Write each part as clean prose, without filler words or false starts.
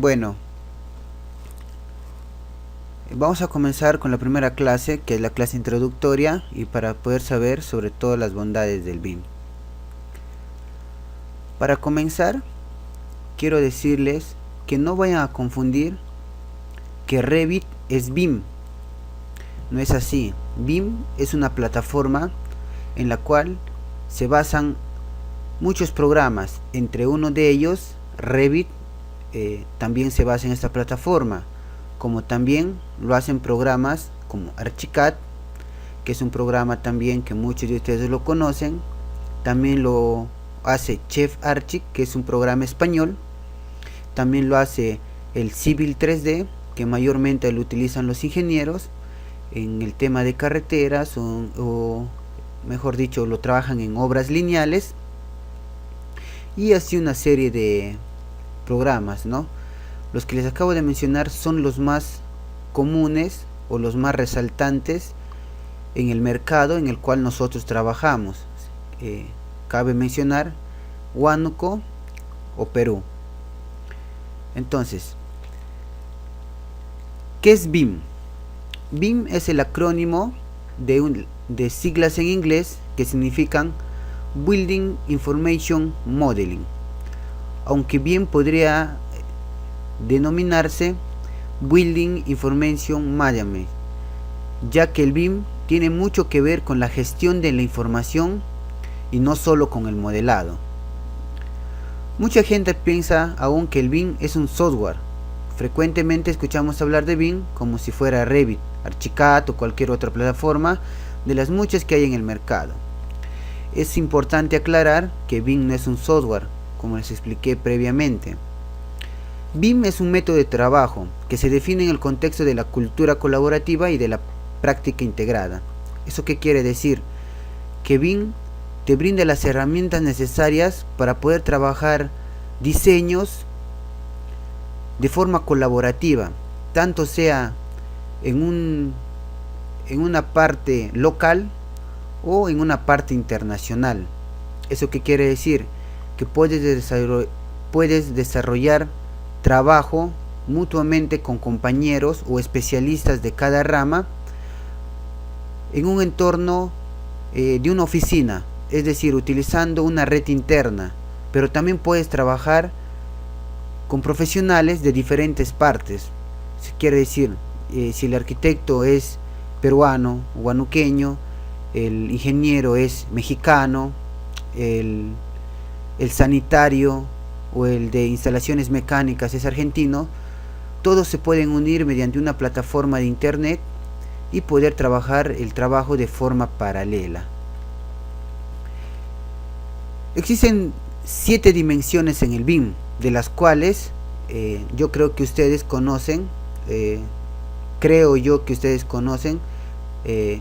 Bueno, vamos a comenzar con la primera clase, que es la clase introductoria, y para poder saber sobre todas las bondades del BIM. Para comenzar, quiero decirles que no vayan a confundir que Revit es BIM. No es así. BIM es una plataforma en la cual se basan muchos programas. Entre uno de ellos, Revit, también se basa en esta plataforma, como también lo hacen programas como Archicad, que es un programa también que muchos de ustedes lo conocen. También lo hace Chef Archic, que es un programa español. También lo hace el Civil 3D, que mayormente lo utilizan los ingenieros en el tema de carreteras o mejor dicho, lo trabajan en obras lineales, y así una serie de programas, ¿no? Los que les acabo de mencionar son los más comunes o los más resaltantes en el mercado en el cual nosotros trabajamos. Cabe mencionar Huánuco o Perú. Entonces, ¿qué es BIM? BIM es el acrónimo de siglas en inglés que significan Building Information Modeling, aunque bien podría denominarse Building Information Management, ya que el BIM tiene mucho que ver con la gestión de la información y no solo con el modelado. Mucha gente piensa aún que el BIM es un software. Frecuentemente escuchamos hablar de BIM como si fuera Revit, Archicad o cualquier otra plataforma de las muchas que hay en el mercado. Es importante aclarar que BIM no es un software, como les expliqué previamente. BIM es un método de trabajo que se define en el contexto de la cultura colaborativa y de la práctica integrada. ¿Eso qué quiere decir? Que BIM te brinda las herramientas necesarias para poder trabajar diseños de forma colaborativa, tanto sea en una parte local o en una parte internacional. ¿Eso qué quiere decir? Que puedes desarrollar trabajo mutuamente con compañeros o especialistas de cada rama en un entorno de una oficina, es decir, utilizando una red interna, pero también puedes trabajar con profesionales de diferentes partes. Quiere decir, si el arquitecto es peruano o huanuqueño, el ingeniero es mexicano, el sanitario o el de instalaciones mecánicas es argentino, todos se pueden unir mediante una plataforma de internet y poder trabajar el trabajo de forma paralela. Existen 7 dimensiones en el BIM, de las cuales yo creo que ustedes conocen,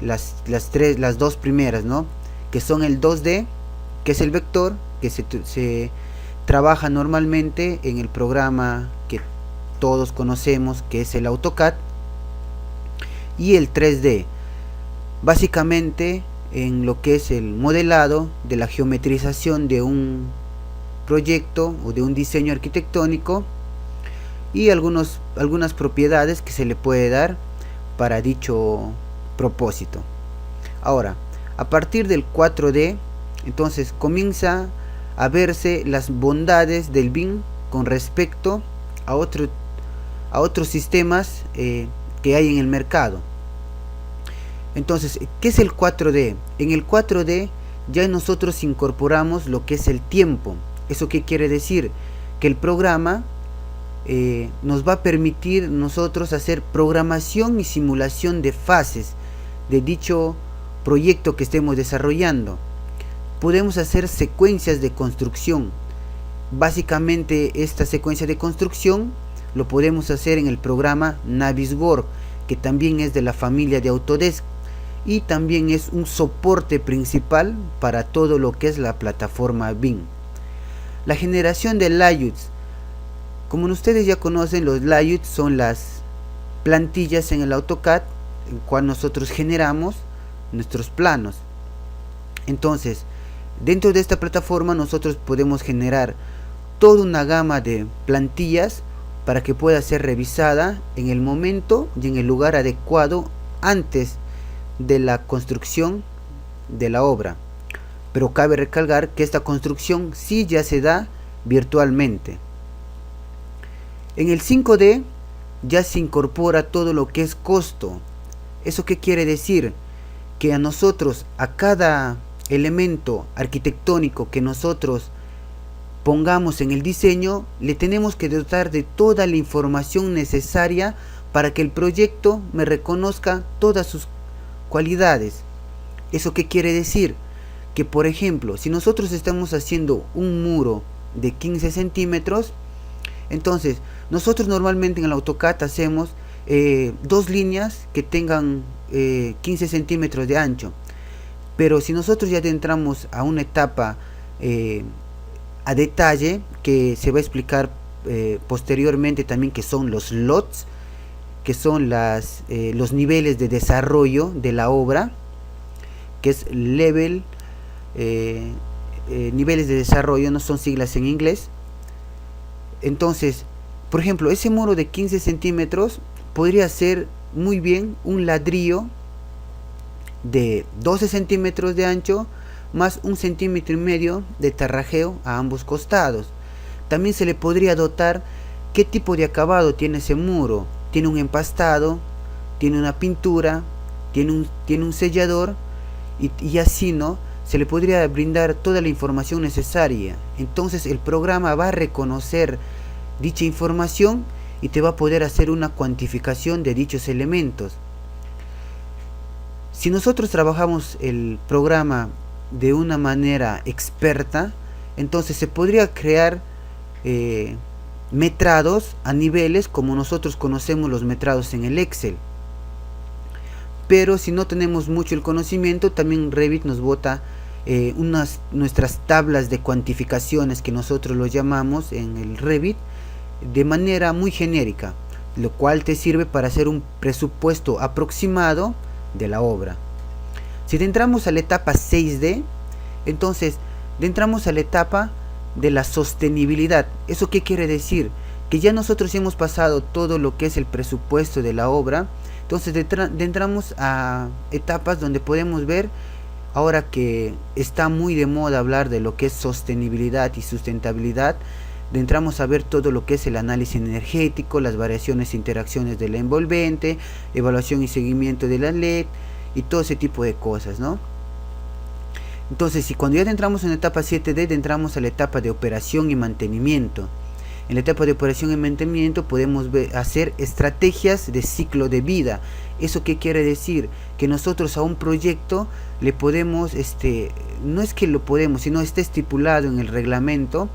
las dos primeras, ¿no? Que son el 2D, que es el vector, que se trabaja normalmente en el programa que todos conocemos, que es el AutoCAD, y el 3D, básicamente en lo que es el modelado de la geometrización de un proyecto o de un diseño arquitectónico y algunas propiedades que se le puede dar para dicho propósito. Ahora, a partir del 4D, entonces comienza a verse las bondades del BIM con respecto a otros sistemas que hay en el mercado. Entonces, ¿qué es el 4D? En el 4D ya nosotros incorporamos lo que es el tiempo. ¿Eso qué quiere decir? Que el programa nos va a permitir nosotros hacer programación y simulación de fases de dicho proyecto que estemos desarrollando. Podemos hacer secuencias de construcción. Básicamente esta secuencia de construcción lo podemos hacer en el programa Navisworks, que también es de la familia de Autodesk y también es un soporte principal para todo lo que es la plataforma BIM. La generación de layouts. Como ustedes ya conocen, los layouts son las plantillas en el AutoCAD en cual nosotros generamos nuestros planos. Entonces, dentro de esta plataforma nosotros podemos generar toda una gama de plantillas para que pueda ser revisada en el momento y en el lugar adecuado antes de la construcción de la obra. Pero cabe recalcar que esta construcción sí ya se da virtualmente. En el 5D ya se incorpora todo lo que es costo. ¿Eso qué quiere decir? Que a nosotros, a cada elemento arquitectónico que nosotros pongamos en el diseño, le tenemos que dotar de toda la información necesaria para que el proyecto me reconozca todas sus cualidades. ¿Eso qué quiere decir? Que por ejemplo, si nosotros estamos haciendo un muro de 15 centímetros, entonces nosotros normalmente en el AutoCAD hacemos dos líneas que tengan 15 centímetros de ancho. Pero si nosotros ya entramos a una etapa a detalle, que se va a explicar posteriormente también, que son los lots, que son los niveles de desarrollo de la obra, que es level, niveles de desarrollo, no son siglas en inglés. Entonces, por ejemplo, ese muro de 15 centímetros podría ser muy bien un ladrillo de 12 centímetros de ancho más 1,5 centímetros de tarrajeo a ambos costados. También se le podría dotar qué tipo de acabado tiene ese muro. Tiene un empastado, tiene una pintura, tiene un sellador, y así, ¿no? Se le podría brindar toda la información necesaria. Entonces el programa va a reconocer dicha información y te va a poder hacer una cuantificación de dichos elementos. Si nosotros trabajamos el programa de una manera experta, entonces se podría crear metrados a niveles como nosotros conocemos los metrados en el Excel. Pero si no tenemos mucho el conocimiento, también Revit nos bota nuestras tablas de cuantificaciones, que nosotros lo llamamos en el Revit, de manera muy genérica, lo cual te sirve para hacer un presupuesto aproximado de la obra. Si entramos a la etapa 6D, entonces entramos a la etapa de la sostenibilidad. ¿Eso qué quiere decir? Que ya nosotros hemos pasado todo lo que es el presupuesto de la obra. Entonces entramos a etapas donde podemos ver, ahora que está muy de moda hablar de lo que es sostenibilidad y sustentabilidad, entramos a ver todo lo que es el análisis energético, las variaciones e interacciones de la envolvente, evaluación y seguimiento de la LED y todo ese tipo de cosas, ¿no? Entonces, si cuando ya entramos en la etapa 7D, entramos a la etapa de operación y mantenimiento. En la etapa de operación y mantenimiento podemos hacer estrategias de ciclo de vida. ¿Eso qué quiere decir? Que nosotros a un proyecto le podemos, no es que lo podemos, sino está estipulado en el reglamento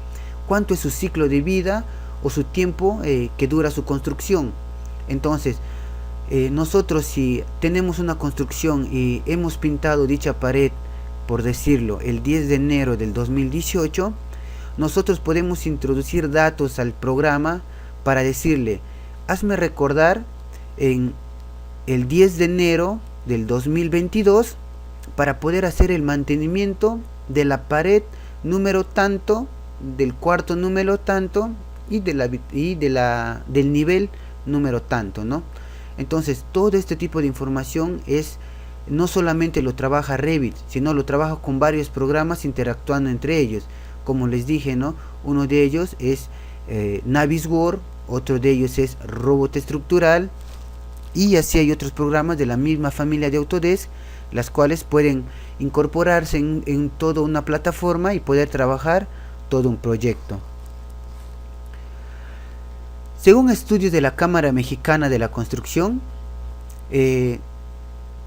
cuánto es su ciclo de vida o su tiempo que dura su construcción. Entonces, nosotros si tenemos una construcción y hemos pintado dicha pared, por decirlo, el 10 de enero del 2018, nosotros podemos introducir datos al programa para decirle, hazme recordar en el 10 de enero del 2022 para poder hacer el mantenimiento de la pared número tanto, del cuarto número tanto y del nivel número tanto, ¿no? Entonces todo este tipo de información no solamente lo trabaja Revit, sino lo trabaja con varios programas interactuando entre ellos. Como les dije, ¿no? Uno de ellos es Navisworks, otro de ellos es Robot Estructural, y así hay otros programas de la misma familia de Autodesk, las cuales pueden incorporarse en toda una plataforma y poder trabajar todo un proyecto. Según estudios de la Cámara Mexicana de la Construcción,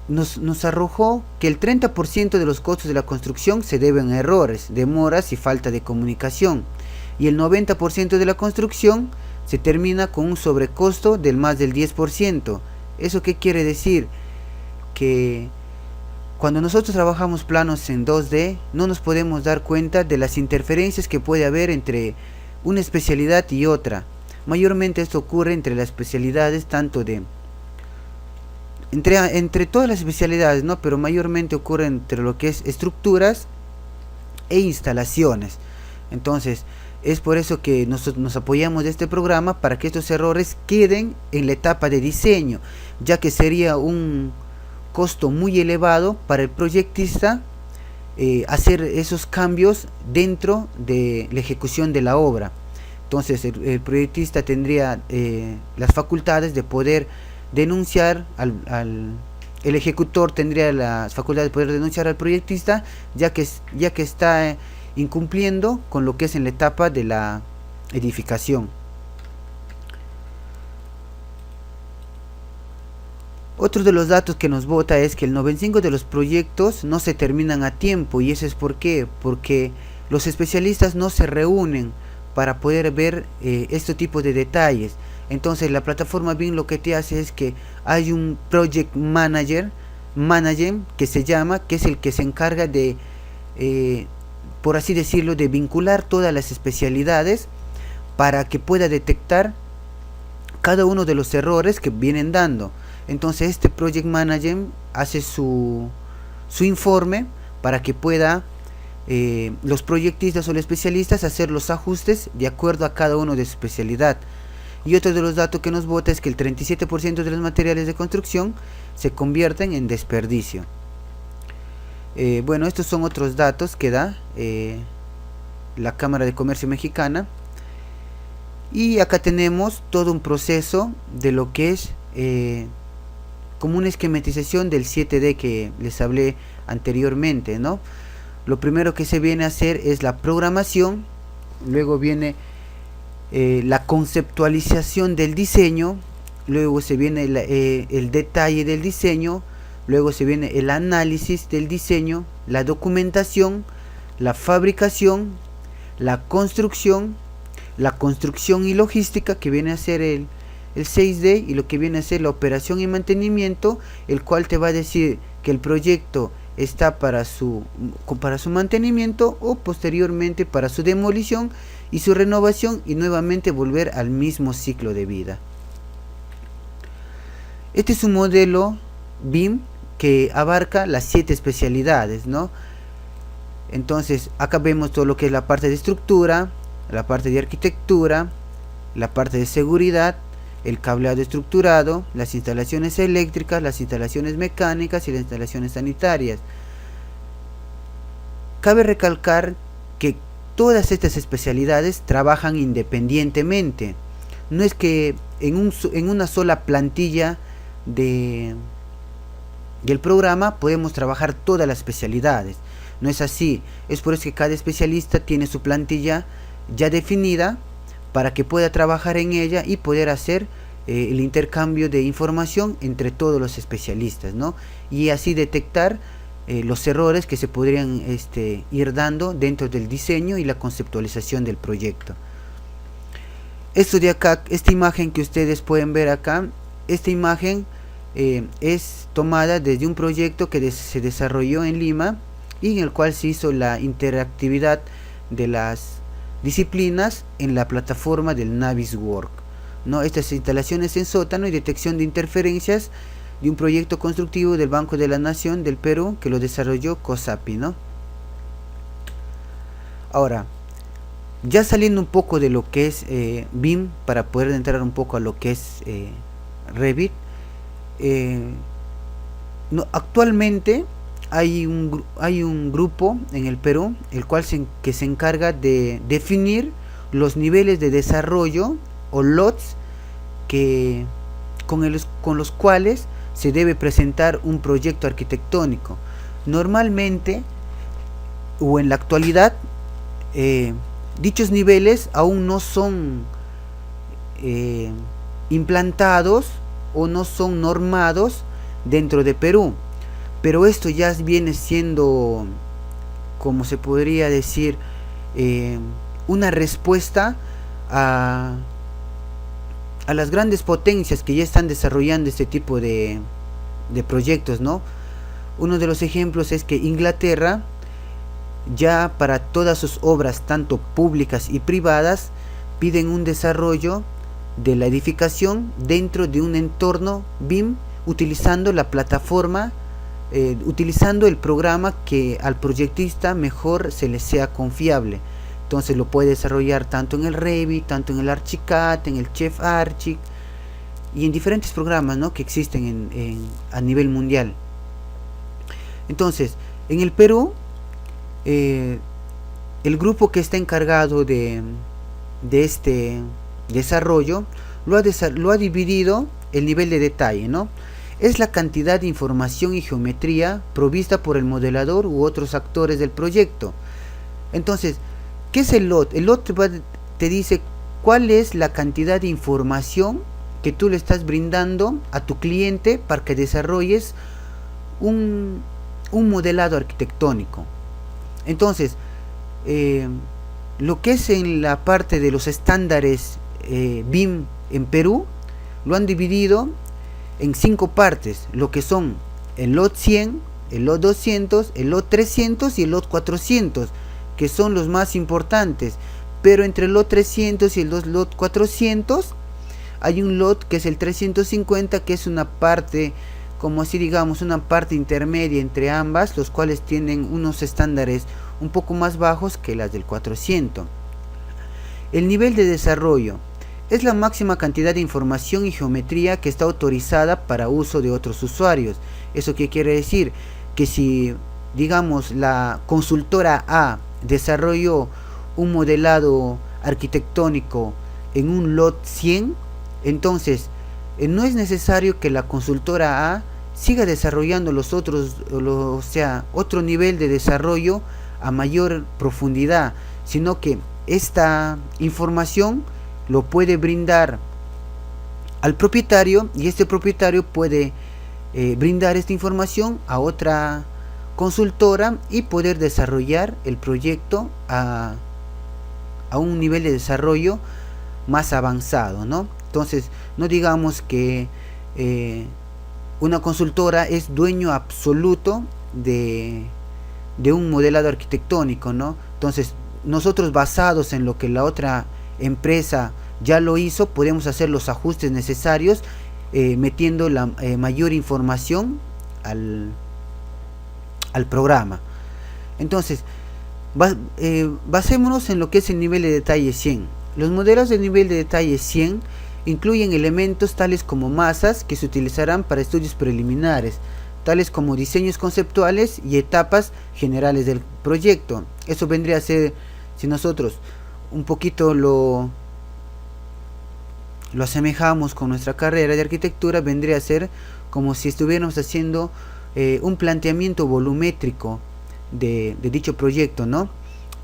nos arrojó que el 30% de los costos de la construcción se deben a errores, demoras y falta de comunicación, y el 90% de la construcción se termina con un sobrecosto del más del 10%. ¿Eso qué quiere decir? Que cuando nosotros trabajamos planos en 2D, no nos podemos dar cuenta de las interferencias que puede haber entre una especialidad y otra. Mayormente esto ocurre entre las especialidades, tanto de entre todas las especialidades, ¿no? Pero mayormente ocurre entre lo que es estructuras e instalaciones. Entonces, Es por eso que nosotros nos apoyamos de este programa, para que estos errores queden en la etapa de diseño, ya que sería un costo muy elevado para el proyectista hacer esos cambios dentro de la ejecución de la obra. Entonces el proyectista tendría las facultades de poder denunciar el ejecutor tendría las facultades de poder denunciar al proyectista, ya que está incumpliendo con lo que es en la etapa de la edificación. Otro de los datos que nos bota es que el 95% de los proyectos no se terminan a tiempo, y eso es porque los especialistas no se reúnen para poder ver este tipo de detalles. Entonces la plataforma BIM lo que te hace es que hay un project manager que se llama, que es el que se encarga de por así decirlo, de vincular todas las especialidades para que pueda detectar cada uno de los errores que vienen dando. Entonces este project manager hace su informe para que pueda los proyectistas o los especialistas hacer los ajustes de acuerdo a cada uno de su especialidad. Y otro de los datos que nos bota es que el 37% de los materiales de construcción se convierten en desperdicio. Bueno, estos son otros datos que da la Cámara de Comercio Mexicana. Y acá tenemos todo un proceso de lo que es como una esquematización del 7D que les hablé anteriormente, ¿no? Lo primero que se viene a hacer es la programación, luego viene la conceptualización del diseño, luego se viene el detalle del diseño, luego se viene el análisis del diseño, la documentación, la fabricación, la construcción y logística, que viene a ser el 6D, y lo que viene a ser la operación y mantenimiento, el cual te va a decir que el proyecto está para su mantenimiento o posteriormente para su demolición y su renovación, y nuevamente volver al mismo ciclo de vida. Este es un modelo BIM que abarca las 7 especialidades, ¿no? Entonces acá vemos todo lo que es la parte de estructura, la parte de arquitectura, la parte de seguridad, el cableado estructurado, las instalaciones eléctricas, las instalaciones mecánicas y las instalaciones sanitarias. Cabe recalcar que todas estas especialidades trabajan independientemente. No es que en una sola plantilla del programa podemos trabajar todas las especialidades. No es así. Es por eso que cada especialista tiene su plantilla ya definida para que pueda trabajar en ella y poder hacer el intercambio de información entre todos los especialistas, ¿no? Y así detectar los errores que se podrían ir dando dentro del diseño y la conceptualización del proyecto. Esto de acá, esta imagen que ustedes pueden ver acá, esta imagen es tomada desde un proyecto que se desarrolló en Lima, y en el cual se hizo la interactividad de las disciplinas en la plataforma del Navisworks, ¿no? Estas instalaciones en sótano y detección de interferencias de un proyecto constructivo del Banco de la Nación del Perú, que lo desarrolló COSAPI, ¿no? Ahora, ya saliendo un poco de lo que es BIM, para poder entrar un poco a lo que es Revit, actualmente hay un grupo en el Perú, el cual que se encarga de definir los niveles de desarrollo o lots con los cuales se debe presentar un proyecto arquitectónico. Normalmente, o en la actualidad, dichos niveles aún no son implantados o no son normados dentro de Perú. Pero esto ya viene siendo, como se podría decir, una respuesta a las grandes potencias que ya están desarrollando este tipo de proyectos, ¿no? Uno de los ejemplos es que Inglaterra, ya para todas sus obras, tanto públicas y privadas, piden un desarrollo de la edificación dentro de un entorno BIM, utilizando la plataforma, utilizando el programa que al proyectista mejor se le sea confiable. Entonces lo puede desarrollar tanto en el Revit, tanto en el Archicad, en el Chef Archic y en diferentes programas, ¿no?, que existen a nivel mundial. Entonces, en el Perú, el grupo que está encargado de este desarrollo lo ha dividido el nivel de detalle, ¿no? Es la cantidad de información y geometría provista por el modelador u otros actores del proyecto. Entonces, ¿qué es el lot? El lot te dice cuál es la cantidad de información que tú le estás brindando a tu cliente para que desarrolles un modelado arquitectónico. Entonces, lo que es en la parte de los estándares BIM en Perú, lo han dividido en 5 partes, lo que son el lot 100, el lot 200, el lot 300 y el lot 400, que son los más importantes. Pero entre el lot 300 y el lot 400 hay un lot que es el 350, que es una parte, como así digamos, una parte intermedia entre ambas, los cuales tienen unos estándares un poco más bajos que las del 400. El nivel de desarrollo es la máxima cantidad de información y geometría que está autorizada para uso de otros usuarios. ¿Eso qué quiere decir? Que si, digamos, la consultora A desarrolló un modelado arquitectónico en un lot 100, entonces no es necesario que la consultora A siga desarrollando los otros, o sea, otro nivel de desarrollo a mayor profundidad, sino que esta información lo puede brindar al propietario y este propietario puede brindar esta información a otra consultora y poder desarrollar el proyecto a un nivel de desarrollo más avanzado, ¿no? Entonces, no digamos que una consultora es dueño absoluto de un modelado arquitectónico, ¿no? Entonces, nosotros, basados en lo que la otra empresa ya lo hizo, podemos hacer los ajustes necesarios metiendo la mayor información al programa. Entonces, basémonos en lo que es el nivel de detalle 100. Los modelos de nivel de detalle 100 incluyen elementos tales como masas que se utilizarán para estudios preliminares, tales como diseños conceptuales y etapas generales del proyecto. Eso vendría a ser, si nosotros un poquito lo asemejamos con nuestra carrera de arquitectura, vendría a ser como si estuviéramos haciendo un planteamiento volumétrico de dicho proyecto, ¿no?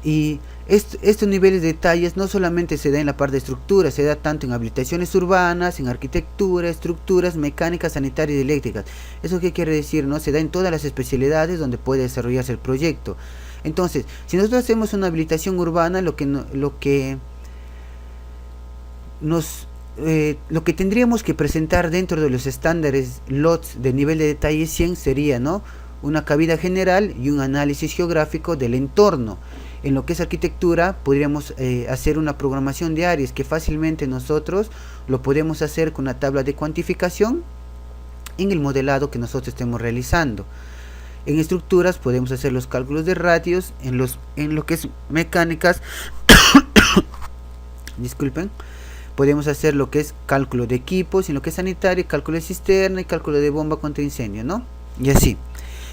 Y estos niveles de detalles no solamente se da en la parte de estructura, se da tanto en habilitaciones urbanas, en arquitectura, estructuras, mecánicas, sanitarias y eléctricas. ¿Eso qué quiere decir, no? Se da en todas las especialidades donde puede desarrollarse el proyecto. Entonces, si nosotros hacemos una habilitación urbana, lo que tendríamos que presentar dentro de los estándares LOTS de nivel de detalle 100 sería, ¿no?, una cabida general y un análisis geográfico del entorno. En lo que es arquitectura, podríamos hacer una programación de áreas que fácilmente nosotros lo podemos hacer con una tabla de cuantificación en el modelado que nosotros estemos realizando. En estructuras podemos hacer los cálculos de radios, en lo que es mecánicas disculpen, podemos hacer lo que es cálculo de equipos, en lo que es sanitario, cálculo de cisterna y cálculo de bomba contra incendio, ¿no? Y así.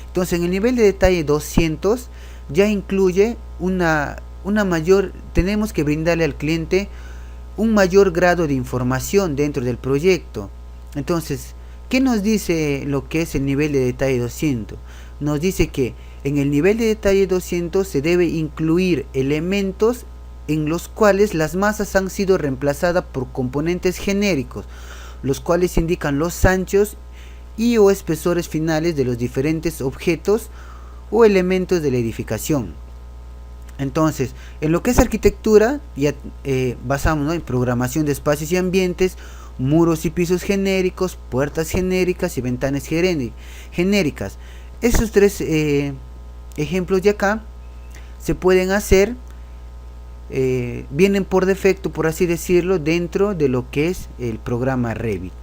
Entonces, en el nivel de detalle 200 ya incluye una mayor, tenemos que brindarle al cliente un mayor grado de información dentro del proyecto. Entonces, ¿qué nos dice lo que es el nivel de detalle 200? Nos dice que en el nivel de detalle 200 se debe incluir elementos en los cuales las masas han sido reemplazadas por componentes genéricos, los cuales indican los anchos y o espesores finales de los diferentes objetos o elementos de la edificación. Entonces, en lo que es arquitectura, ya basamos, ¿no?, en programación de espacios y ambientes, muros y pisos genéricos, puertas genéricas y ventanas genéricas. Esos tres ejemplos de acá se pueden hacer, vienen por defecto, por así decirlo, dentro de lo que es el programa Revit.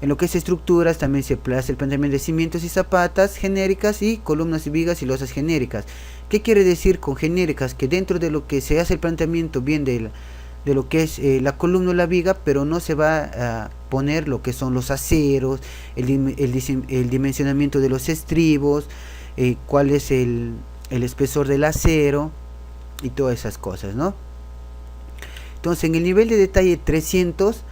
En lo que es estructuras también se hace el planteamiento de cimientos y zapatas genéricas y columnas y vigas y losas genéricas. ¿Qué quiere decir con genéricas? Que dentro de lo que se hace el planteamiento bien de lo que es la columna o la viga, pero no se va a poner lo que son los aceros, el dimensionamiento de los estribos, cuál es el espesor del acero y todas esas cosas, ¿no? Entonces en el nivel de detalle 300,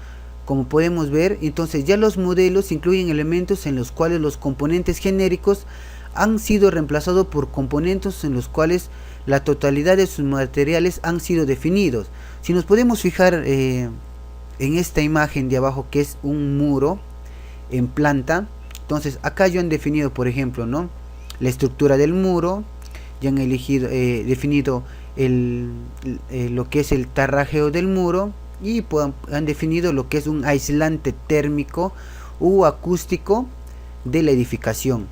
como podemos ver, entonces ya los modelos incluyen elementos en los cuales los componentes genéricos han sido reemplazados por componentes en los cuales la totalidad de sus materiales han sido definidos. Si nos podemos fijar en esta imagen de abajo, que es un muro en planta, entonces acá ya han definido, por ejemplo, ¿no?, la estructura del muro, ya han definido lo que es el tarrajeo del muro, y han definido lo que es un aislante térmico u acústico de la edificación.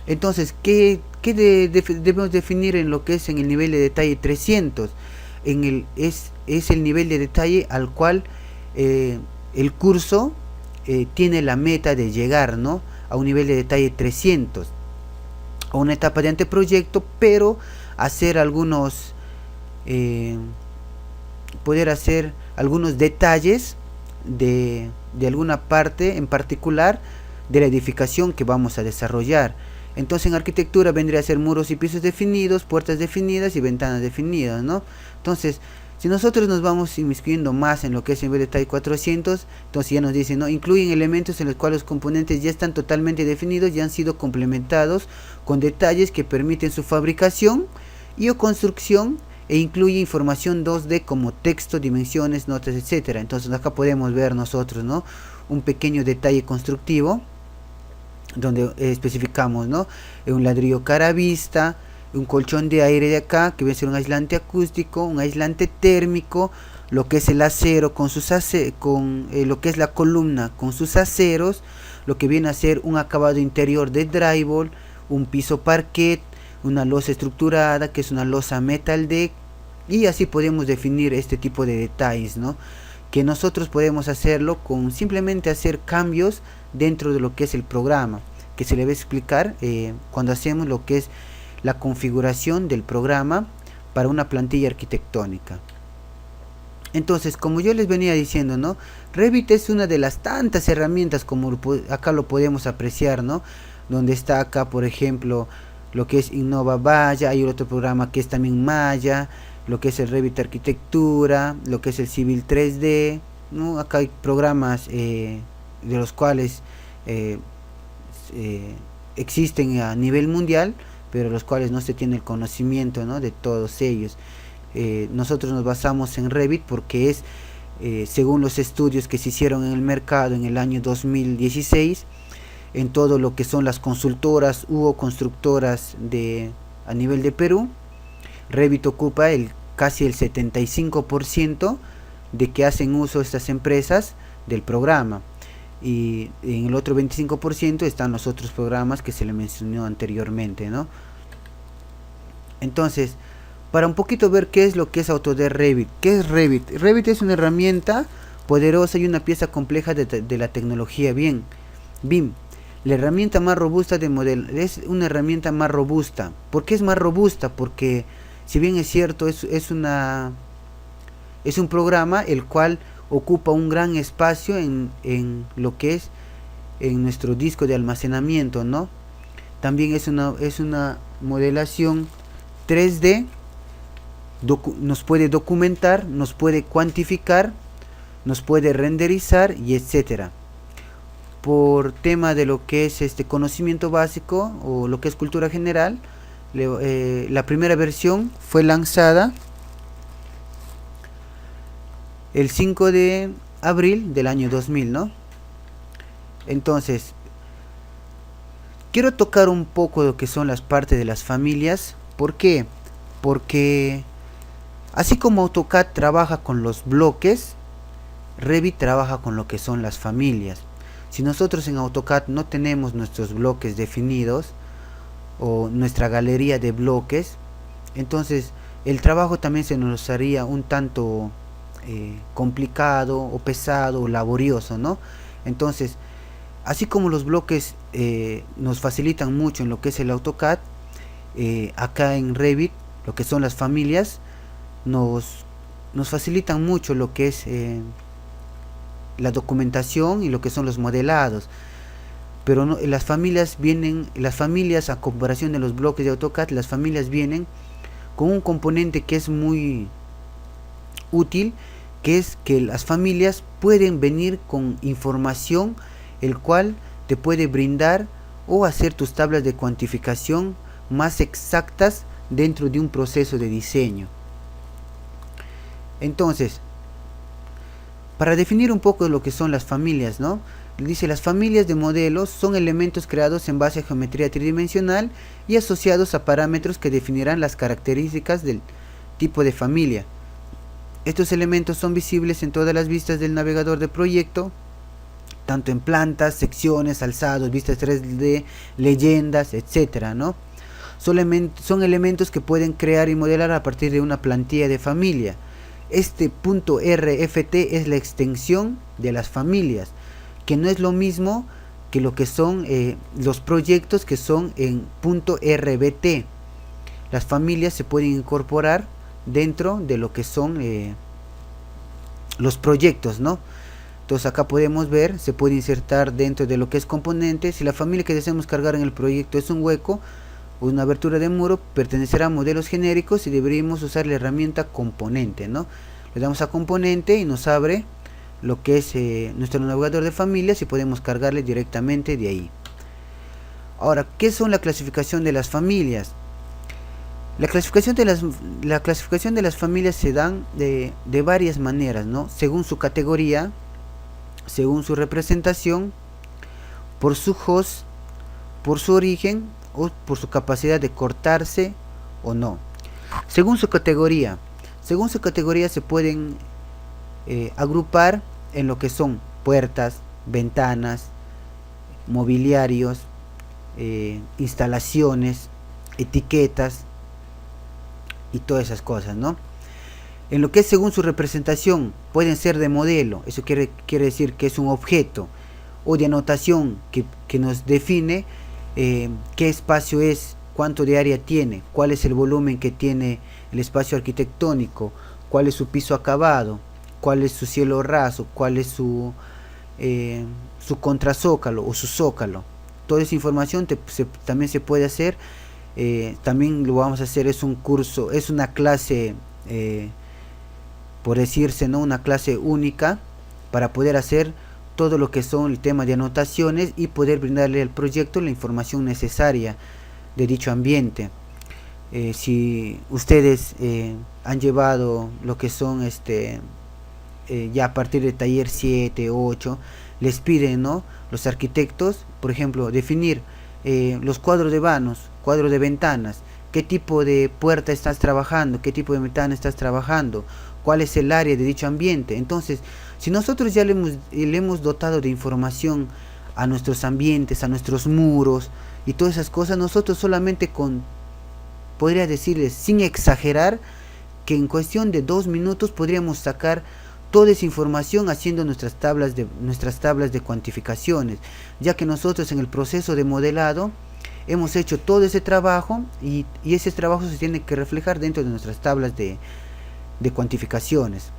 Entonces, ¿qué debemos definir en lo que es en el nivel de detalle 300? Es el nivel de detalle al cual el curso tiene la meta de llegar, ¿no?, a un nivel de detalle 300, a una etapa de anteproyecto, pero hacer poder hacer algunos detalles de alguna parte en particular de la edificación que vamos a desarrollar. Entonces en arquitectura vendría a ser muros y pisos definidos, puertas definidas y ventanas definidas, ¿no? Entonces, si nosotros nos vamos inmiscuyendo más en lo que es el nivel de detalle 400, entonces ya nos dicen, ¿no?, incluyen elementos en los cuales los componentes ya están totalmente definidos y han sido complementados con detalles que permiten su fabricación y o construcción, e incluye información 2D como texto, dimensiones, notas, etcétera. Entonces acá podemos ver nosotros, ¿no?, un pequeño detalle constructivo donde especificamos, ¿no?, un ladrillo cara vista, un colchón de aire de acá, que viene a ser un aislante acústico, un aislante térmico, lo que es el acero con lo que es la columna con sus aceros, lo que viene a ser un acabado interior de drywall, un piso parquet, una losa estructurada, que es una losa metal deck, y así podemos definir este tipo de detalles, ¿no?, que nosotros podemos hacerlo con simplemente hacer cambios dentro de lo que es el programa, que se le va a explicar cuando hacemos lo que es la configuración del programa para una plantilla arquitectónica. Entonces, como yo les venía diciendo, ¿no?, Revit es una de las tantas herramientas, como acá lo podemos apreciar, ¿no?, donde está acá, por ejemplo, lo que es Innova Maya, hay otro programa que es también Maya, lo que es el Revit Arquitectura, lo que es el Civil 3D, ¿no? Acá hay programas de los cuales existen a nivel mundial, pero los cuales no se tiene el conocimiento, ¿no?, de todos ellos. Nosotros nos basamos en Revit porque es, según los estudios que se hicieron en el mercado en el año 2016, en todo lo que son las consultoras u constructoras a nivel de Perú, Revit ocupa casi el 75% de que hacen uso estas empresas del programa, y en el otro 25% están los otros programas que se le mencionó anteriormente, ¿no? Entonces, para un poquito ver qué es lo que es Autodesk Revit. ¿Qué es Revit? Revit es una herramienta poderosa y una pieza compleja de la tecnología BIM. La herramienta más robusta de modelo, es una herramienta más robusta. ¿Por qué es más robusta? Porque si bien es cierto, es un programa el cual ocupa un gran espacio en lo que es en nuestro disco de almacenamiento, ¿no? También es una modelación 3D, nos puede documentar, nos puede cuantificar, nos puede renderizar y etcétera. Por tema de lo que es conocimiento básico o lo que es cultura general, la primera versión fue lanzada el 5 de abril del año 2000, ¿no? Entonces, quiero tocar un poco lo que son las partes de las familias. ¿Por qué? Porque así como AutoCAD trabaja con los bloques, Revit trabaja con lo que son las familias. Si nosotros en AutoCAD no tenemos nuestros bloques definidos o nuestra galería de bloques, entonces el trabajo también se nos haría un tanto complicado o pesado o laborioso, ¿no? Entonces Así como los bloques nos facilitan mucho en lo que es el AutoCAD, acá en Revit, lo que son las familias, nos facilitan mucho lo que es la documentación y lo que son los modelados. Pero no, las familias a comparación de los bloques de AutoCAD, las familias vienen con un componente que es muy útil, que es que las familias pueden venir con información el cual te puede brindar o hacer tus tablas de cuantificación más exactas dentro de un proceso de diseño. Entonces, para definir un poco lo que son las familias, ¿no? Dice, las familias de modelos son elementos creados en base a geometría tridimensional y asociados a parámetros que definirán las características del tipo de familia. Estos elementos son visibles en todas las vistas del navegador de proyecto, tanto en plantas, secciones, alzados, vistas 3D, leyendas, etcétera, ¿no? Son elementos que pueden crear y modelar a partir de una plantilla de familia. Este punto RFT es la extensión de las familias, que no es lo mismo que lo que son los proyectos que son en punto RBT. Las familias se pueden incorporar dentro de lo que son los proyectos, ¿no? Entonces acá podemos ver, se puede insertar dentro de lo que es componentes. Si la familia que deseamos cargar en el proyecto es un hueco o una abertura de muro, pertenecerá a modelos genéricos y deberíamos usar la herramienta componente, ¿no? Le damos a componente y nos abre lo que es nuestro navegador de familias y podemos cargarle directamente de ahí. Ahora, ¿qué son la clasificación de las familias? La clasificación de las familias se dan de varias maneras, ¿no? Según su categoría, según su representación, por su host, por su origen o por su capacidad de cortarse o no. Según su categoría se pueden agrupar en lo que son puertas, ventanas, mobiliarios, instalaciones, etiquetas y todas esas cosas, ¿no? En lo que es según su representación, pueden ser de modelo, eso quiere decir que es un objeto, o de anotación que nos define qué espacio es, cuánto de área tiene, cuál es el volumen que tiene el espacio arquitectónico, cuál es su piso acabado, cuál es su cielo raso, cuál es su contrazócalo o su zócalo. Toda esa información también se puede hacer. También lo vamos a hacer, es un curso, es una clase, por decirse, ¿no? Una clase única para poder hacer todo lo que son el tema de anotaciones y poder brindarle al proyecto la información necesaria de dicho ambiente. Si ustedes han llevado lo que son ya a partir del taller 7, 8, les piden, ¿no? Los arquitectos, por ejemplo, definir los cuadros de vanos, cuadros de ventanas, qué tipo de puerta estás trabajando, qué tipo de ventana estás trabajando, cuál es el área de dicho ambiente. Entonces, si nosotros ya le hemos dotado de información a nuestros ambientes, a nuestros muros y todas esas cosas, nosotros solamente podría decirles, sin exagerar, que en cuestión de 2 minutos podríamos sacar toda esa información haciendo nuestras tablas de cuantificaciones, ya que nosotros en el proceso de modelado hemos hecho todo ese trabajo y ese trabajo se tiene que reflejar dentro de nuestras tablas de cuantificaciones.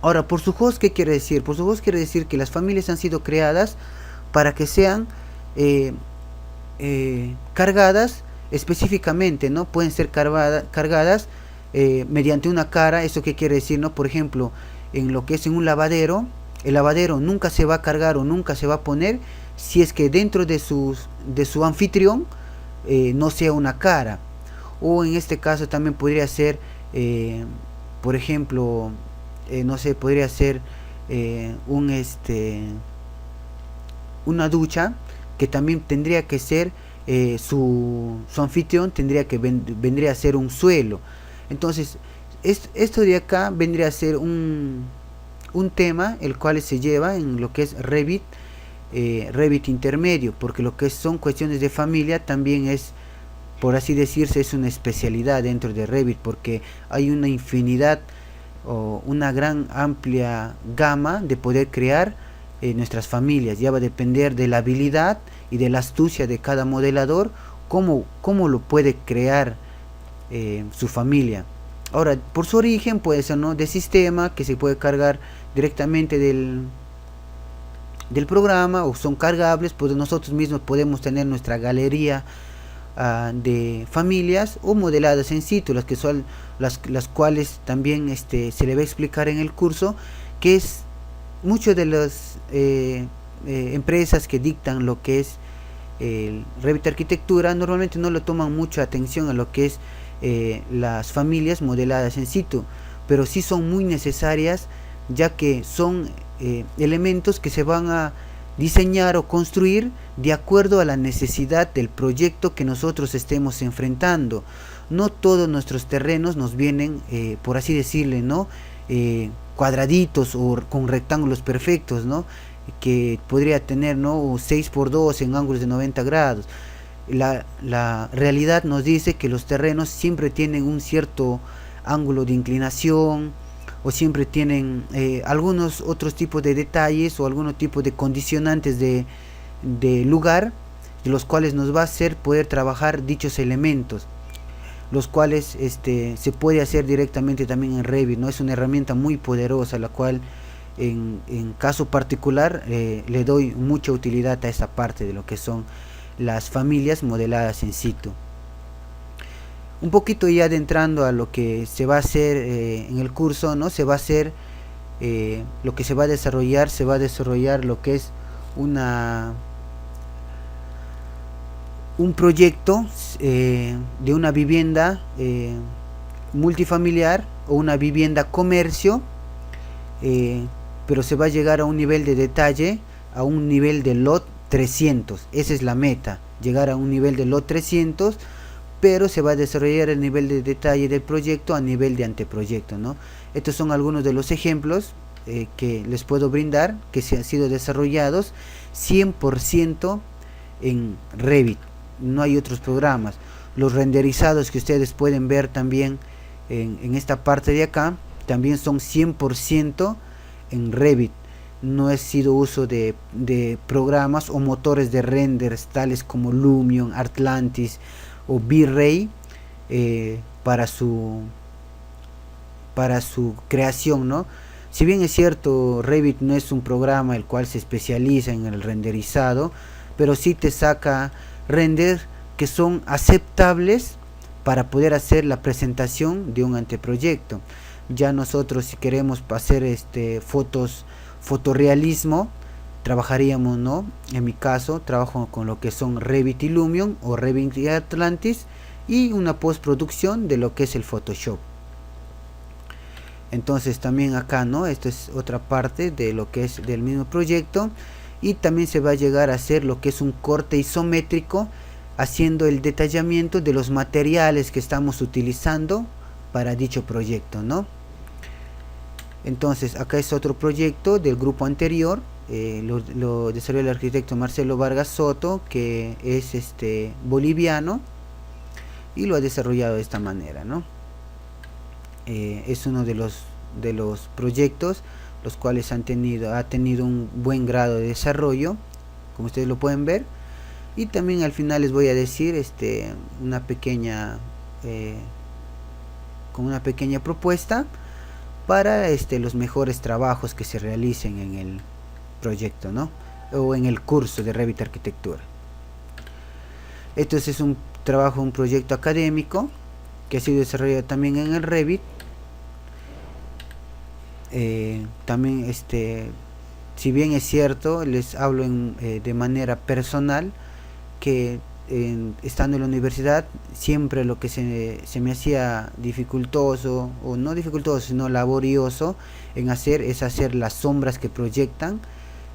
Ahora, por su host, ¿qué quiere decir? Por su host quiere decir que las familias han sido creadas para que sean cargadas específicamente, ¿no? Pueden ser cargadas mediante una cara. ¿Eso qué quiere decir, no? Por ejemplo, en lo que es en un lavadero, el lavadero nunca se va a cargar o nunca se va a poner si es que dentro de su anfitrión no sea una cara. O en este caso también podría ser, por ejemplo, no sé, podría ser una ducha que también tendría que ser su anfitrión vendría a ser un suelo. Entonces esto de acá vendría a ser un tema el cual se lleva en lo que es Revit intermedio, porque lo que son cuestiones de familia también es, por así decirse, es una especialidad dentro de Revit, porque hay una infinidad o una gran amplia gama de poder crear nuestras familias. Ya va a depender de la habilidad y de la astucia de cada modelador, cómo lo puede crear su familia. Ahora, por su origen puede ser, ¿no?, de sistema, que se puede cargar directamente del programa, o son cargables, pues nosotros mismos podemos tener nuestra galería de familias, o modeladas en situ, las que son las cuales también se le va a explicar en el curso, que es muchas de las empresas que dictan lo que es el Revit Arquitectura normalmente no le toman mucha atención a lo que es las familias modeladas en situ, pero sí son muy necesarias, ya que son elementos que se van a diseñar o construir de acuerdo a la necesidad del proyecto que nosotros estemos enfrentando. No todos nuestros terrenos nos vienen, por así decirle, ¿no?, cuadraditos o con rectángulos perfectos, ¿no?, que podría tener, ¿no?, 6x2 en ángulos de 90 grados. La realidad nos dice que los terrenos siempre tienen un cierto ángulo de inclinación, o siempre tienen algunos otros tipos de detalles o algunos tipos de condicionantes de lugar, de los cuales nos va a hacer poder trabajar dichos elementos, los cuales se puede hacer directamente también en Revit, ¿no? Es una herramienta muy poderosa, la cual en caso particular le doy mucha utilidad a esa parte de lo que son las familias modeladas in situ. Un poquito ya adentrando a lo que se va a hacer en el curso, ¿no? Se va a hacer lo que se va a desarrollar lo que es un proyecto de una vivienda multifamiliar o una vivienda comercio, pero se va a llegar a un nivel de detalle, a un nivel de lot 300. Esa es la meta, llegar a un nivel de lot 300, pero se va a desarrollar el nivel de detalle del proyecto a nivel de anteproyecto, ¿no? Estos son algunos de los ejemplos que les puedo brindar, que se han sido desarrollados 100% en Revit. No hay otros programas. Los renderizados que ustedes pueden ver también en esta parte de acá, también son 100% en Revit. No he sido uso de programas o motores de renders tales como Lumion, Atlantis o V-Ray para su creación, ¿no? Si bien es cierto, Revit no es un programa el cual se especializa en el renderizado, pero sí te saca renders que son aceptables para poder hacer la presentación de un anteproyecto. Ya nosotros, si queremos hacer fotorrealismo, trabajaríamos, ¿no? En mi caso trabajo con lo que son Revit y Lumion o Revit y Atlantis, y una postproducción de lo que es el Photoshop. Entonces también acá, ¿no?, esto es otra parte de lo que es del mismo proyecto, y también se va a llegar a hacer lo que es un corte isométrico, haciendo el detallamiento de los materiales que estamos utilizando para dicho proyecto, ¿no? Entonces acá es otro proyecto del grupo anterior, lo desarrolló el arquitecto Marcelo Vargas Soto, que es boliviano, y lo ha desarrollado de esta manera, ¿no? Es uno de los proyectos los cuales ha tenido un buen grado de desarrollo, como ustedes lo pueden ver. Y también al final les voy a decir una pequeña propuesta para los mejores trabajos que se realicen en el proyecto, ¿no?, o en el curso de Revit Arquitectura. Esto es un proyecto académico que ha sido desarrollado también en el Revit. También si bien es cierto, les hablo de manera personal, que estando en la universidad siempre lo que se me hacía dificultoso, o no dificultoso sino laborioso es hacer las sombras que proyectan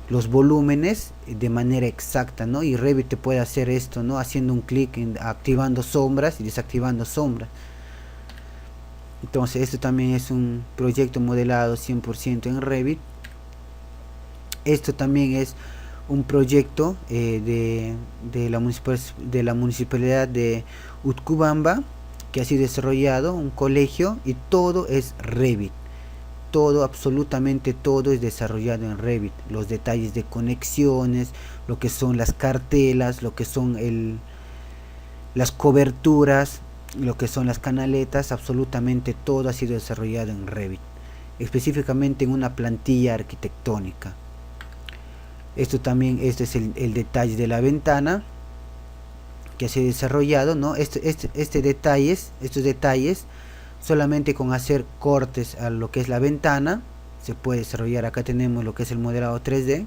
los volúmenes de manera exacta, ¿no? Y Revit te puede hacer esto, ¿no?, haciendo un clic, activando sombras y desactivando sombras. Entonces esto también es un proyecto modelado 100% en Revit. Esto también es un proyecto de la municipalidad de Utcubamba, que ha sido desarrollado un colegio, y todo es Revit. todo, absolutamente todo es desarrollado en Revit. Los detalles de conexiones, lo que son las cartelas, lo que son las coberturas, lo que son las canaletas, absolutamente todo ha sido desarrollado en Revit, específicamente en una plantilla arquitectónica. Esto también, este es el detalle de la ventana que ha sido desarrollado, ¿no? Estos detalles solamente con hacer cortes a lo que es la ventana se puede desarrollar. Acá tenemos lo que es el modelado 3D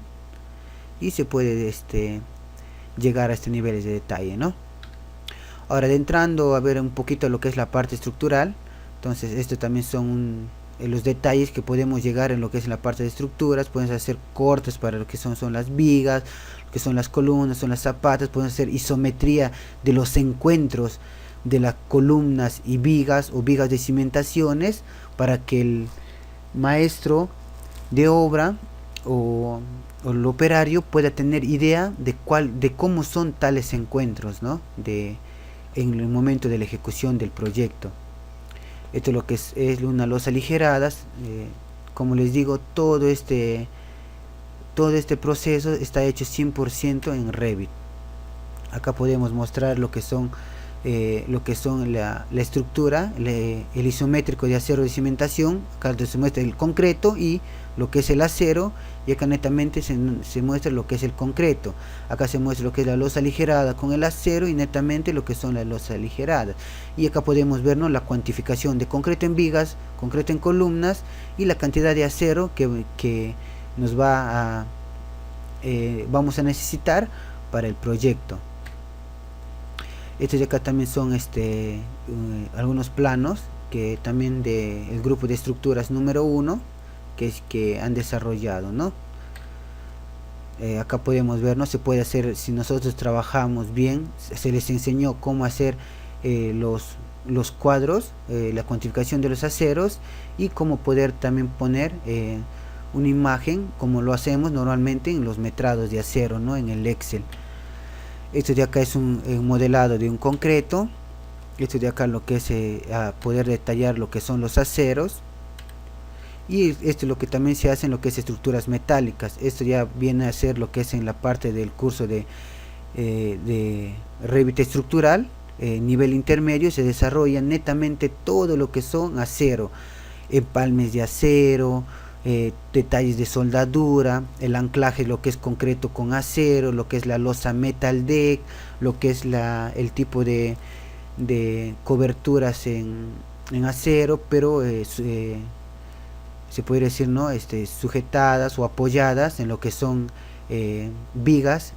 y se puede llegar a estos niveles de detalle, ¿no? Ahora, entrando a ver un poquito lo que es la parte estructural, entonces esto también son los detalles que podemos llegar en lo que es la parte de estructuras. Pueden hacer cortes para lo que son las vigas, lo que son las columnas, son las zapatas. Pueden hacer isometría de los encuentros de las columnas y vigas o vigas de cimentaciones para que el maestro de obra o el operario pueda tener idea de cómo son tales encuentros, ¿no? En el momento de la ejecución del proyecto. Esto es lo que es una losa aligeradas. Como les digo, todo este proceso está hecho 100% en Revit. Acá podemos mostrar lo que son la estructura, el isométrico de acero de cimentación. Acá se muestra el concreto y lo que es el acero, y acá netamente se muestra lo que es el concreto. Acá se muestra lo que es la losa aligerada con el acero y netamente lo que son las losas aligeradas. Y acá podemos ver, ¿no?, la cuantificación de concreto en vigas, concreto en columnas y la cantidad de acero que nos vamos a necesitar para el proyecto. Estos de acá también son algunos planos que también del grupo de estructuras número 1 que han desarrollado, ¿no? Acá podemos ver, ¿no? Se puede hacer, si nosotros trabajamos bien, se les enseñó cómo hacer los cuadros, la cuantificación de los aceros y cómo poder también poner una imagen como lo hacemos normalmente en los metrados de acero, ¿no?, en el Excel. Esto de acá es un modelado de un concreto. Esto de acá lo que es poder detallar lo que son los aceros. Y esto es lo que también se hace en lo que es estructuras metálicas. Esto ya viene a ser lo que es en la parte del curso de Revit estructural, nivel intermedio. Se desarrolla netamente todo lo que son acero, empalmes de acero, detalles de soldadura, el anclaje, lo que es concreto con acero, lo que es la losa metal deck, lo que es el tipo de coberturas en acero, pero se podría decir, ¿no?, sujetadas o apoyadas en lo que son vigas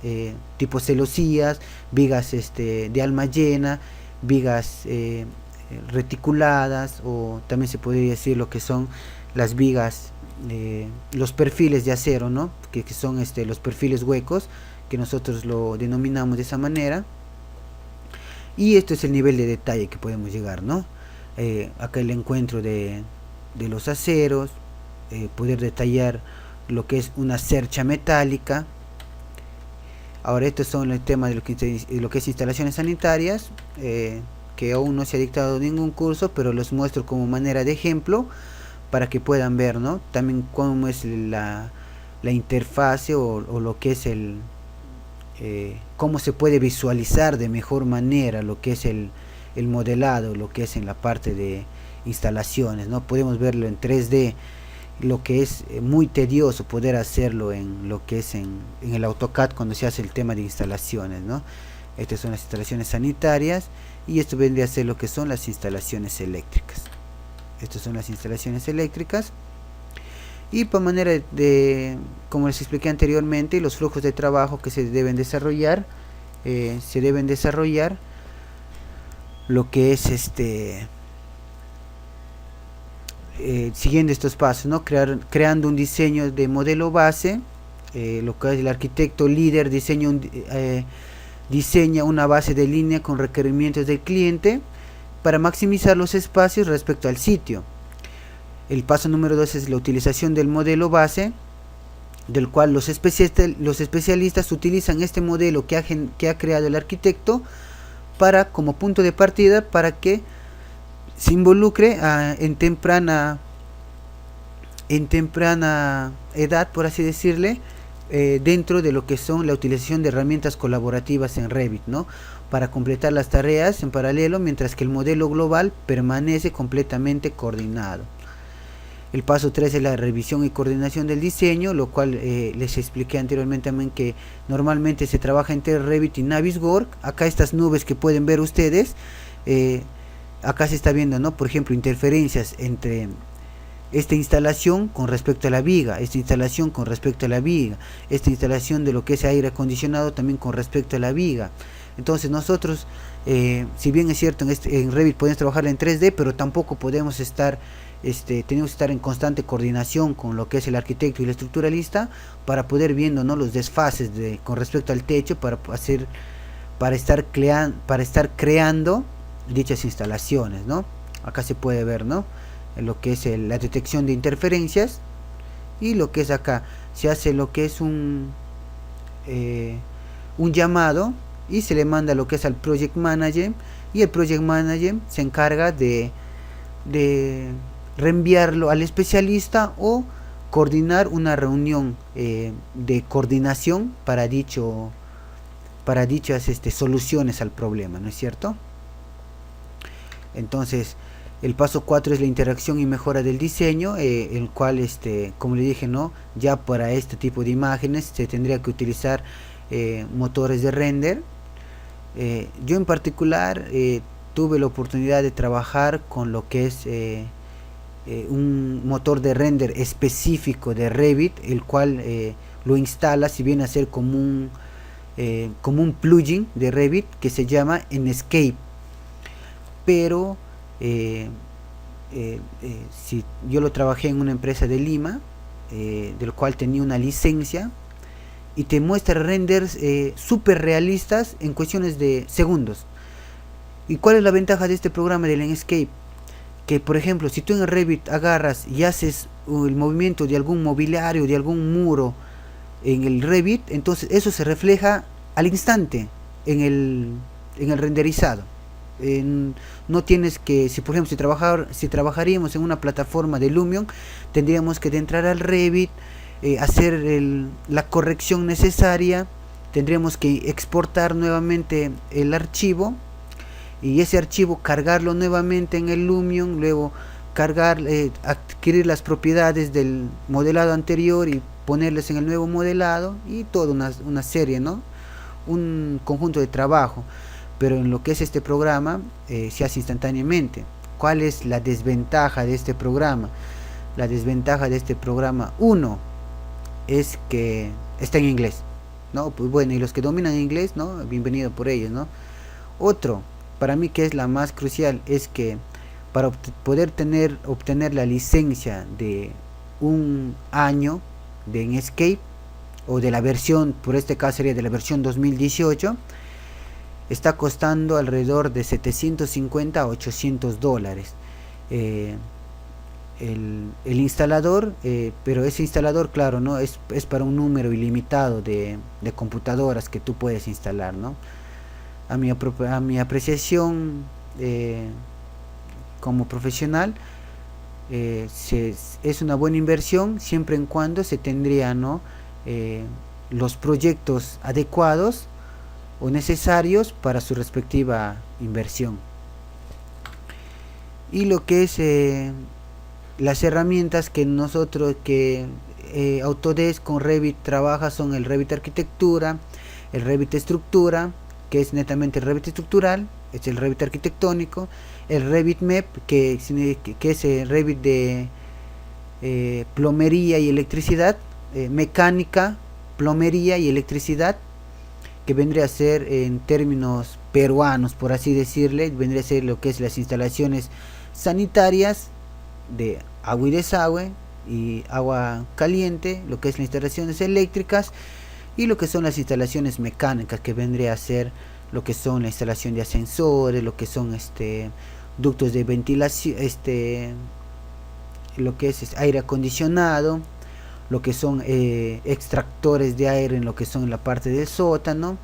tipo celosías, vigas de alma llena, vigas reticuladas, o también se podría decir lo que son las vigas, los perfiles de acero, ¿no?, que son los perfiles huecos, que nosotros lo denominamos de esa manera. Y esto es el nivel de detalle que podemos llegar, ¿no? Acá el encuentro de los aceros, poder detallar lo que es una cercha metálica. Ahora, estos son el tema de lo que es instalaciones sanitarias, que aún no se ha dictado ningún curso, pero los muestro como manera de ejemplo para que puedan ver, ¿no?, también cómo es la interfase o lo que es cómo se puede visualizar de mejor manera lo que es el modelado, lo que es en la parte de instalaciones, ¿no? Podemos verlo en 3D, lo que es muy tedioso poder hacerlo en lo que es en el AutoCAD cuando se hace el tema de instalaciones, ¿no? Estas son las instalaciones sanitarias y esto vendría a ser lo que son las instalaciones eléctricas. Estas son las instalaciones eléctricas. Y por manera como les expliqué anteriormente, los flujos de trabajo que se deben desarrollar, lo que es siguiendo estos pasos, ¿no? Creando un diseño de modelo base, lo que es el arquitecto líder diseña una base de línea con requerimientos del cliente para maximizar los espacios respecto al sitio. El paso número 2 es la utilización del modelo base, del cual los especialistas utilizan este modelo que ha creado el arquitecto como punto de partida para que se involucre en temprana en temprana edad, por así decirle, dentro de lo que son la utilización de herramientas colaborativas en Revit, ¿no? Para completar las tareas en paralelo, mientras que el modelo global permanece completamente coordinado. El paso 3 es la revisión y coordinación del diseño, lo cual les expliqué anteriormente también que normalmente se trabaja entre Revit y Navisworks. Acá estas nubes que pueden ver ustedes, acá se está viendo, ¿no? Por ejemplo, interferencias entre esta instalación con respecto a la viga, esta instalación con respecto a la viga, esta instalación de lo que es aire acondicionado también con respecto a la viga. Entonces nosotros, si bien es cierto en Revit podemos trabajar en 3D, pero tampoco podemos estar, tenemos que estar en constante coordinación con lo que es el arquitecto y el estructuralista para poder viendo, ¿no?, los desfases con respecto al techo para estar creando dichas instalaciones, ¿no? Acá se puede ver, ¿no?, lo que es la detección de interferencias, y lo que es acá se hace lo que es un llamado y se le manda lo que es al Project Manager, y el Project Manager se encarga de reenviarlo al especialista o coordinar una reunión de coordinación para dichas soluciones al problema, ¿no es cierto? Entonces el paso 4 es la interacción y mejora del diseño, el cual, como le dije, ¿no?, ya para este tipo de imágenes se tendría que utilizar motores de render. Yo en particular tuve la oportunidad de trabajar con lo que es un motor de render específico de Revit, el cual lo instala, si viene a ser como un plugin de Revit que se llama Enscape. Pero si yo lo trabajé en una empresa de Lima, del cual tenía una licencia, y te muestra renders súper realistas en cuestiones de segundos. ¿Y cuál es la ventaja de este programa del Enscape? Que, por ejemplo, si tú en Revit agarras y haces el movimiento de algún mobiliario, de algún muro en el Revit, entonces eso se refleja al instante en el renderizado. No tienes que, si por ejemplo si trabajaríamos en una plataforma de Lumion, tendríamos que entrar al Revit, hacer la corrección necesaria, tendríamos que exportar nuevamente el archivo, y ese archivo cargarlo nuevamente en el Lumion, luego adquirir las propiedades del modelado anterior y ponerles en el nuevo modelado, y toda una serie, ¿no?, un conjunto de trabajo. Pero en lo que es este programa se hace instantáneamente. ¿Cuál es la desventaja de este programa? La desventaja de este programa, uno, es que está en inglés, ¿no? Pues bueno, y los que dominan inglés, ¿no?, bienvenido por ellos, ¿no? Otro, para mí que es la más crucial, es que para poder obtener la licencia de un año de Enscape, o de la versión, por este caso sería de la versión 2018, está costando alrededor de 750 a 800 dólares el instalador, pero ese instalador, claro, no es para un número ilimitado de computadoras que tú puedes instalar, ¿no? A mi apreciación como profesional, es una buena inversión siempre en cuando se tendría, ¿no?, los proyectos adecuados o necesarios para su respectiva inversión. Y lo que es las herramientas que Autodesk con Revit trabaja son el Revit Arquitectura, el Revit Estructura, que es netamente el Revit estructural, es el Revit arquitectónico, el Revit MEP, que es el Revit de plomería y electricidad, mecánica, plomería y electricidad, que vendría a ser, en términos peruanos, por así decirle, vendría a ser lo que es las instalaciones sanitarias de agua y desagüe y agua caliente, lo que es las instalaciones eléctricas, y lo que son las instalaciones mecánicas, que vendría a ser lo que son la instalación de ascensores, lo que son ductos de ventilación, lo que es aire acondicionado, lo que son extractores de aire en lo que son la parte del sótano,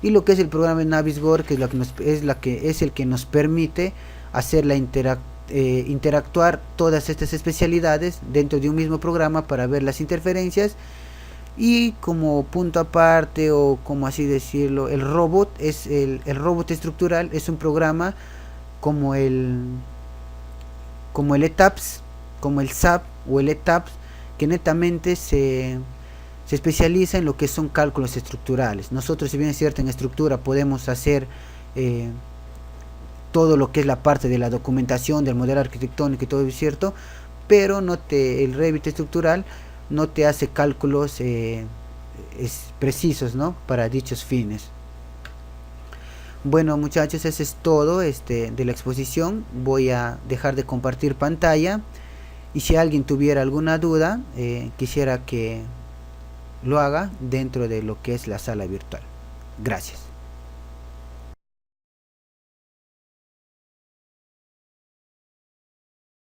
y lo que es el programa de Navisworks, que es el que nos permite hacer interactuar todas estas especialidades dentro de un mismo programa para ver las interferencias. Y como punto aparte, o como así decirlo, el robot estructural es un programa como el ETAPS, como el SAP o el ETAPS, que netamente se especializa en lo que son cálculos estructurales. Nosotros, si bien es cierto, en estructura podemos hacer todo lo que es la parte de la documentación del modelo arquitectónico y todo es cierto, pero el Revit estructural no te hace cálculos precisos, ¿no?, para dichos fines. Bueno, muchachos, eso es todo de la exposición. Voy a dejar de compartir pantalla, y si alguien tuviera alguna duda, quisiera que lo haga dentro de lo que es la sala virtual. Gracias.